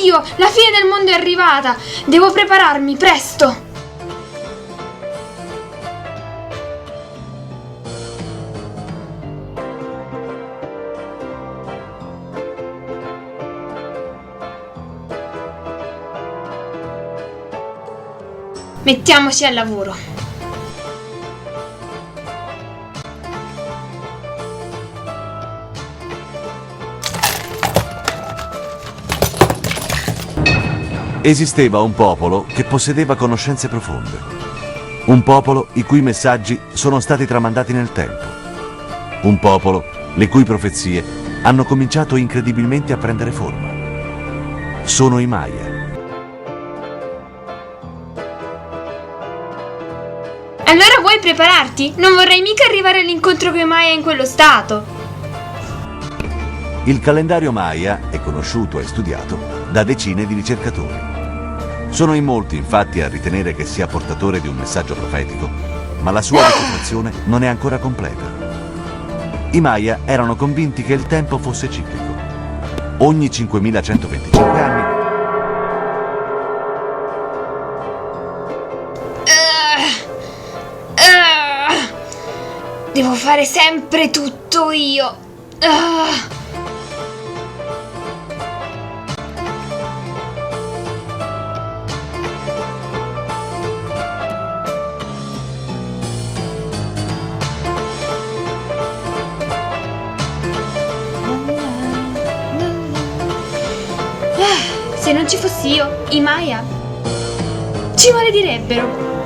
Oddio, la fine del mondo è arrivata! Devo prepararmi, presto! Mettiamoci al lavoro. Esisteva un popolo che possedeva conoscenze profonde. Un popolo i cui messaggi sono stati tramandati nel tempo. Un popolo le cui profezie hanno cominciato incredibilmente a prendere forma. Sono i Maya. Allora vuoi prepararti? Non vorrei mica arrivare all'incontro con i Maya in quello stato. Il calendario Maya è conosciuto e studiato da decine di ricercatori. Sono in molti, infatti, a ritenere che sia portatore di un messaggio profetico, ma la sua decifrazione non è ancora completa. I Maya erano convinti che il tempo fosse ciclico. Ogni 5125 anni Devo fare sempre tutto io. Se non ci fossi io, i Maya ci maledirebbero.